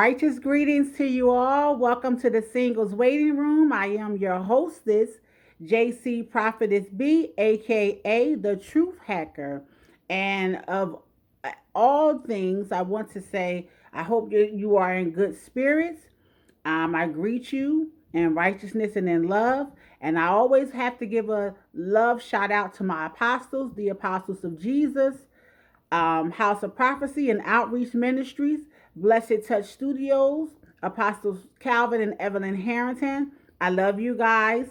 Righteous greetings to you all. Welcome to the Singles Waiting Room. I am your hostess, JC Prophetess B, aka the Truth Hacker. And of all things, I want to say I hope you are in good spirits. I greet you in righteousness and in love. And I always have to give a love shout out to my apostles, the apostles of Jesus, House of Prophecy and Outreach Ministries, Blessed Touch Studios, Apostles Calvin and Evelyn Harrington. I love you guys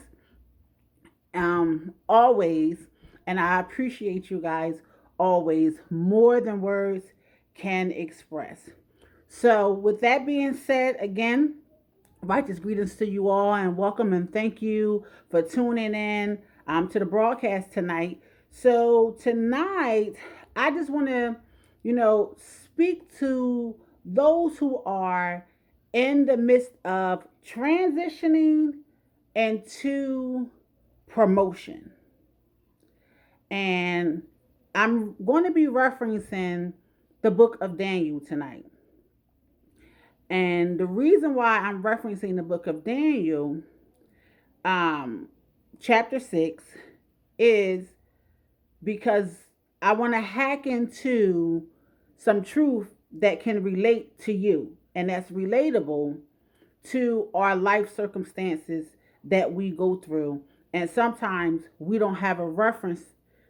always, and I appreciate you guys always more than words can express. So, with that being said, again, righteous greetings to you all, and welcome and thank you for tuning in to the broadcast tonight. So, tonight, I just want to, speak to those who are in the midst of transitioning into promotion. And I'm going to be referencing the book of Daniel tonight. And the reason why I'm referencing the book of Daniel, um, chapter 6, is because I want to hack into some truth that can relate to you and that's relatable to our life circumstances that we go through. And sometimes we don't have a reference,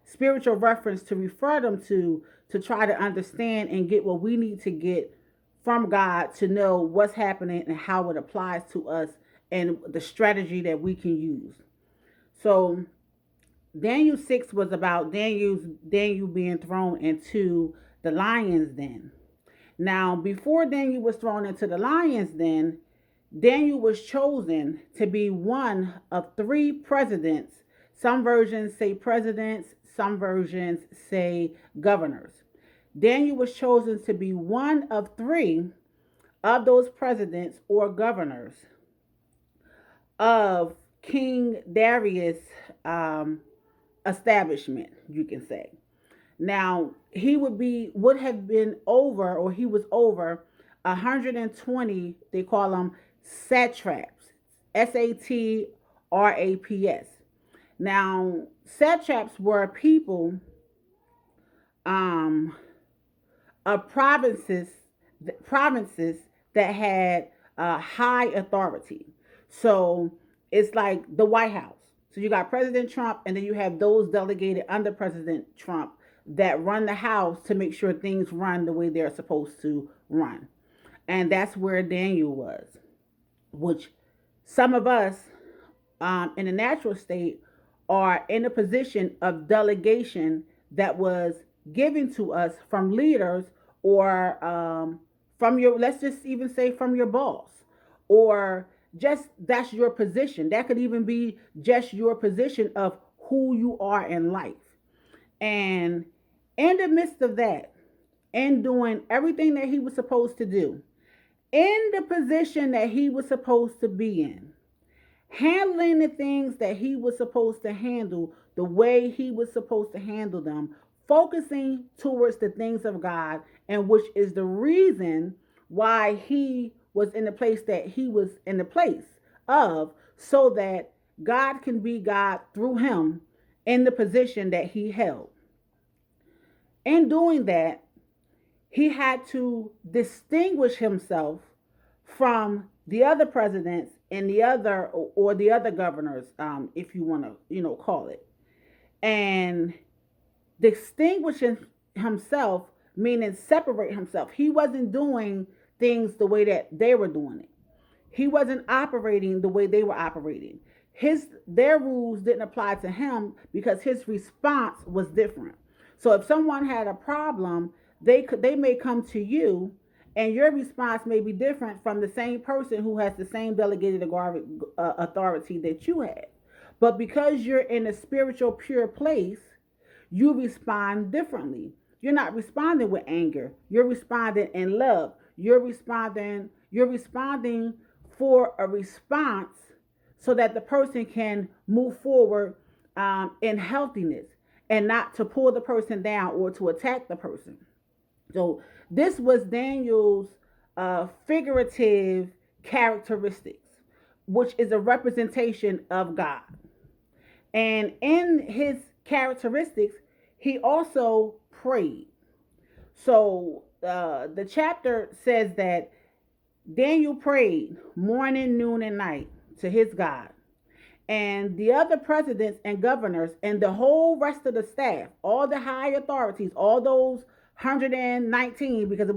spiritual reference to refer them to try to understand and get what we need to get from God to know what's happening and how it applies to us and the strategy that we can use. So Daniel 6 was about Daniel being thrown into the lion's den. Now, before Daniel was thrown into the lion's den, Daniel was chosen to be one of three presidents. Some versions say presidents, some versions say governors. Daniel was chosen to be one of three of those presidents or governors of King Darius' um, establishment, you can say. Now, would have been over, or he was over 120, they call them satraps, Satraps. Now, satraps were people um, of provinces that had high authority. So it's like the White House. So you got President Trump, and then you have those delegated under President Trump that run the House to make sure things run the way they're supposed to run. And that's where Daniel was, which some of us in the natural state are in a position of delegation that was given to us from leaders or from your, let's just even say from your boss, or just that's your position. That could even be just your position of who you are in life. And in the midst of that, and doing everything that he was supposed to do, in the position that he was supposed to be in, handling the things that he was supposed to handle the way he was supposed to handle them, focusing towards the things of God, and which is the reason why he was in the place that he was in the place of, so that God can be God through him in the position that he held. In doing that, he had to distinguish himself from the other presidents and the other or the other governors, if you want to, call it, and distinguishing himself, meaning separate himself. He wasn't doing things the way that they were doing it. He wasn't operating the way they were operating. Their rules didn't apply to him because his response was different. So if someone had a problem, they may come to you, and your response may be different from the same person who has the same delegated authority that you had. But because you're in a spiritual pure place, you respond differently. You're not responding with anger. You're responding in love. You're responding for a response so that the person can move forward in healthiness, and not to pull the person down or to attack the person. So this was Daniel's figurative characteristics, which is a representation of God. And in his characteristics, he also prayed. So the chapter says that Daniel prayed morning, noon, and night to his God. And the other presidents and governors and the whole rest of the staff, all the high authorities, all those 119, because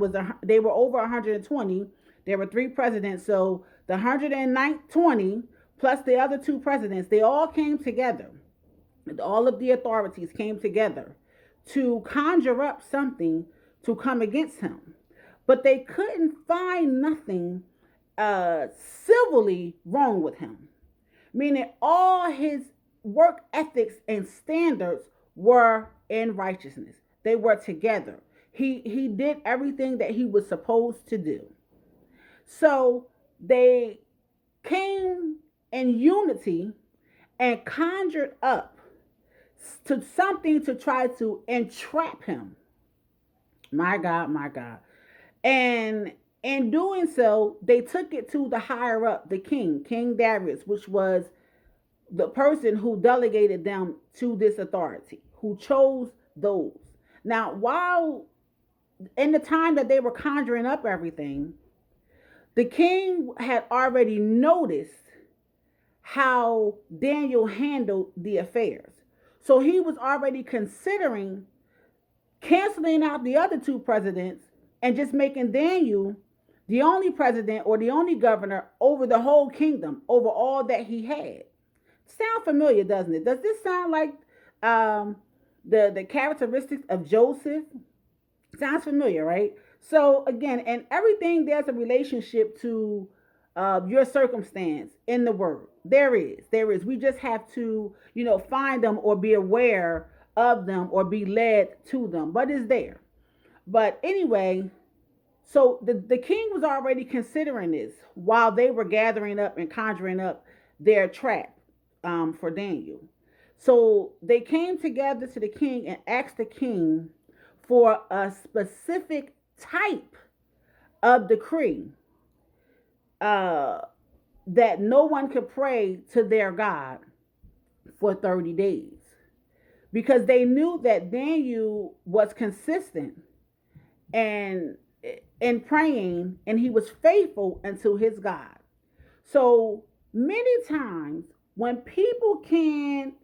they were over 120. There were three presidents, so the 120 plus the other two presidents, they all came together. All of the authorities came together to conjure up something to come against him, but they couldn't find nothing civilly wrong with him, meaning all his work ethics and standards were in righteousness. They were together. He did everything that he was supposed to do. So they came in unity and conjured up to something to try to entrap him. My God, my God. And in doing so, they took it to the higher up, the king, King Darius, which was the person who delegated them to this authority, who chose those. Now, while in the time that they were conjuring up everything, the king had already noticed how Daniel handled the affairs. So he was already considering canceling out the other two presidents and just making Daniel the only president or the only governor over the whole kingdom, over all that he had. Sound familiar, doesn't it? Does this sound like um, the characteristics of Joseph? Sounds familiar, right? So again, and everything, there's a relationship to your circumstance in the word. There is. We just have to, find them or be aware of them or be led to them. But it's there. But anyway, so the king was already considering this while they were gathering up and conjuring up their trap for Daniel. So they came together to the king and asked the king for a specific type of decree uh, that no one could pray to their God for 30 days. Because they knew that Daniel was consistent and in praying, and he was faithful unto his God. So many times when people can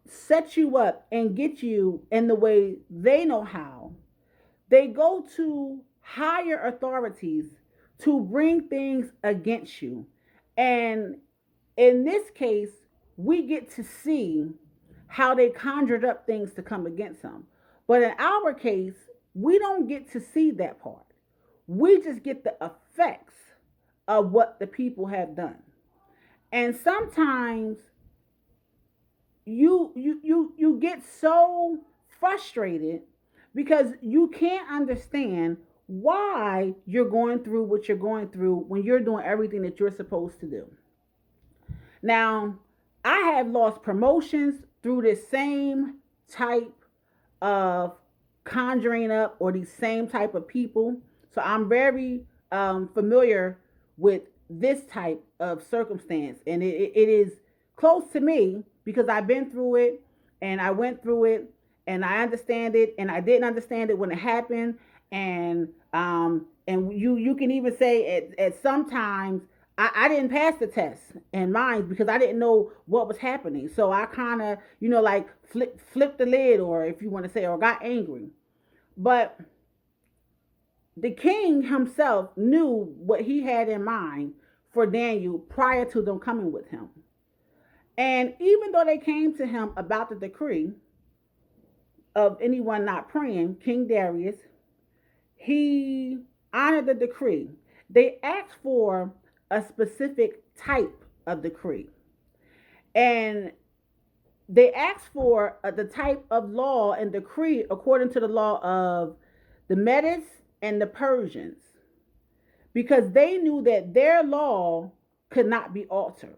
set you up and get you in the way they know how, they go to higher authorities to bring things against you. And in this case, we get to see how they conjured up things to come against them. But in our case, we don't get to see that part. We just get the effects of what the people have done. And sometimes you get so frustrated because you can't understand why you're going through what you're going through when you're doing everything that you're supposed to do. Now, I have lost promotions through this same type of conjuring up or these same type of people. So I'm very familiar with this type of circumstance. And it is close to me because I've been through it and I went through it and I understand it and I didn't understand it when it happened. And you can even say at sometimes I didn't pass the test in mine because I didn't know what was happening. So I kind of, like flipped the lid, or if you want to say, or got angry. But the king himself knew what he had in mind for Daniel prior to them coming with him. And even though they came to him about the decree of anyone not praying, King Darius, he honored the decree. They asked for a specific type of decree. And they asked for the type of law and decree according to the law of the Medes and the Persians, because they knew that their law could not be altered.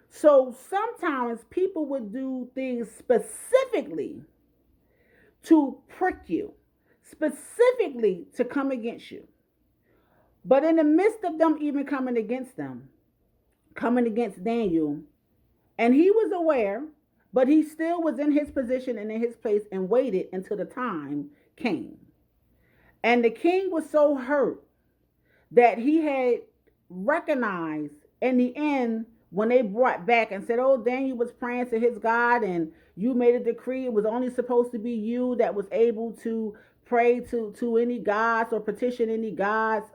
So sometimes people would do things specifically to prick you, specifically to come against you. But in the midst of them even coming against Daniel, and he was aware, but he still was in his position and in his place and waited until the time came. And the king was so hurt that he had recognized in the end when they brought back and said, "Oh, Daniel was praying to his God, and you made a decree. It was only supposed to be you that was able to pray to any gods or petition any gods,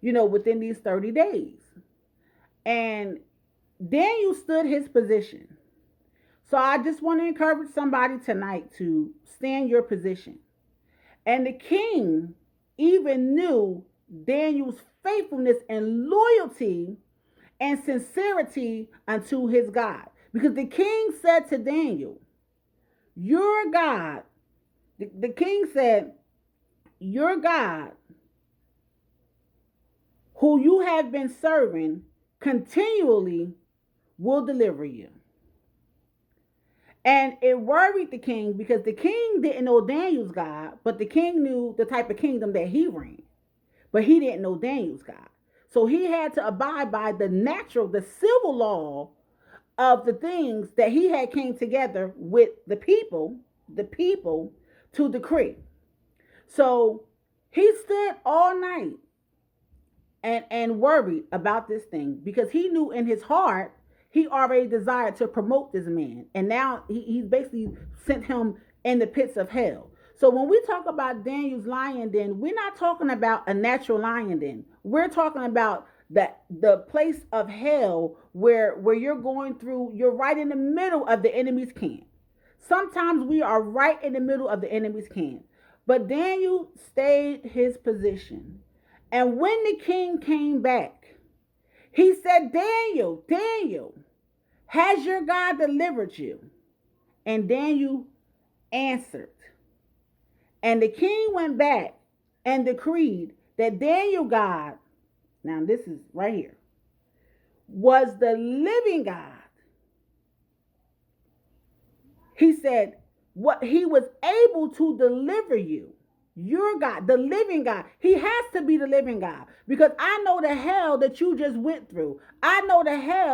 within these 30 days." And Daniel stood his position. So I just want to encourage somebody tonight to stand your position. And the king even knew Daniel's faithfulness and loyalty and sincerity unto his God. Because the king said to Daniel, "Your God," the king said, "Your God, who you have been serving, continually will deliver you." And it worried the king because the king didn't know Daniel's God, but the king knew the type of kingdom that he ran. But he didn't know Daniel's God. So he had to abide by the civil law of the things that he had came together with the people to decree. So he stood all night and worried about this thing because he knew in his heart he already desired to promote this man. And now he's basically sent him in the pits of hell. So when we talk about Daniel's lion den, we're not talking about a natural lion den. We're talking about the place of hell where you're going through, you're right in the middle of the enemy's camp. Sometimes we are right in the middle of the enemy's camp. But Daniel stayed his position. And when the king came back, he said, "Daniel, Daniel, has your God delivered you?" And Daniel answered. And the king went back and decreed that Daniel God, now this is right here, was the living God. He said, "What he was able to deliver you." Your God, the living God. He has to be the living God because I know the hell that you just went through. I know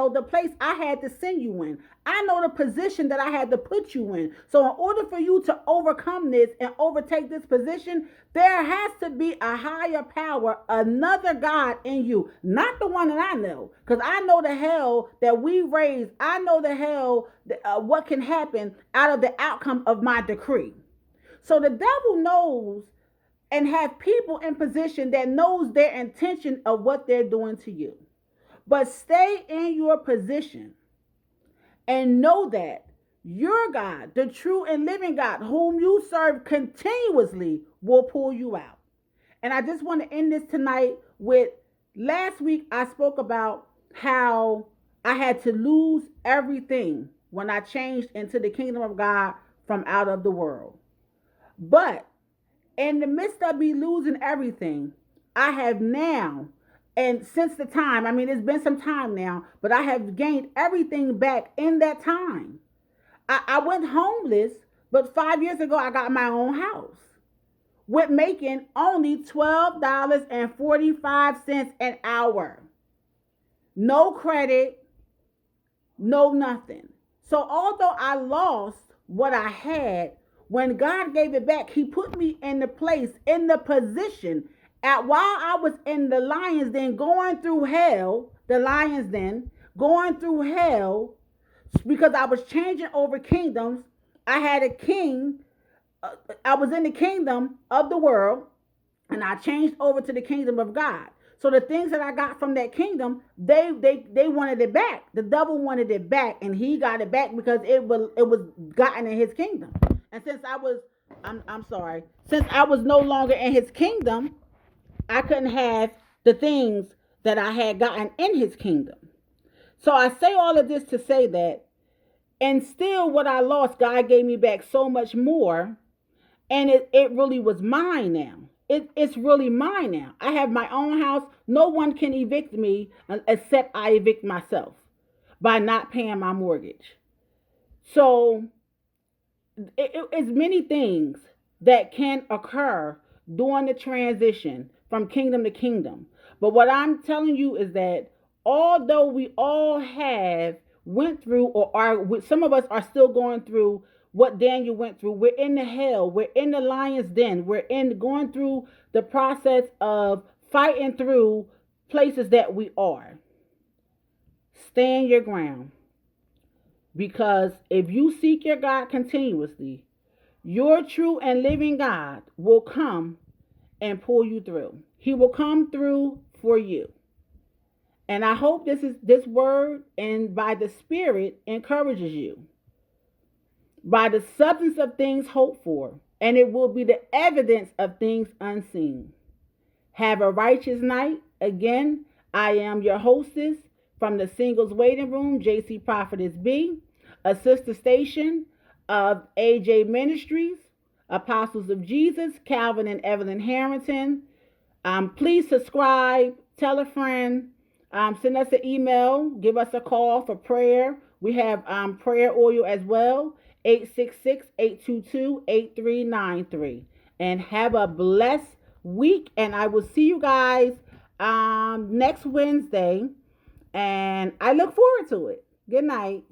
the place I had to send you in. I know the position that I had to put you in. So in order for you to overcome this and overtake this position, there has to be a higher power, another God in you, not the one that I know. Because I know the hell that we raised. I know the hell, what can happen out of the outcome of my decree. So the devil knows and have people in position that knows their intention of what they're doing to you. But stay in your position and know that your God, the true and living God, whom you serve continuously, will pull you out. And I just want to end this tonight with, last week I spoke about how I had to lose everything when I changed into the kingdom of God from out of the world. But in the midst of me losing everything, I have now, and since the time, I mean, it's been some time now, but I have gained everything back in that time. I went homeless, but 5 years ago, I got my own house with making only $12.45 an hour. No credit, no nothing. So although I lost what I had, when God gave it back, he put me in the place, in the position, while I was in the lion's den going through hell, going through hell, because I was changing over kingdoms. I had a king. I was in the kingdom of the world, and I changed over to the kingdom of God. So the things that I got from that kingdom, they wanted it back. The devil wanted it back, and he got it back because it was gotten in his kingdom. And since since I was no longer in his kingdom, I couldn't have the things that I had gotten in his kingdom. So I say all of this to say that, and still what I lost, God gave me back so much more, and it really was mine now. It's really mine now. I have my own house. No one can evict me except I evict myself by not paying my mortgage. So it's many things that can occur during the transition from kingdom to kingdom. But what I'm telling you is that although we all have went through, or are, some of us are still going through what Daniel went through. We're in the hell, we're in the lion's den, we're in going through the process of fighting through places that we are. Stand your ground, because if you seek your God continuously, your true and living God will come and pull you through. He will come through for you. And I hope this word and by the Spirit encourages you. By the substance of things hoped for, and it will be the evidence of things unseen. Have a righteous night. Again, I am your hostess from the Singles Waiting Room, JC Prophetess B, a sister station of AJ Ministries, Apostles of Jesus, Calvin and Evelyn Harrington. Please subscribe, tell a friend, send us an email, give us a call for prayer. We have prayer oil as well, 866-822-8393. And have a blessed week. And I will see you guys next Wednesday. And I look forward to it. Good night.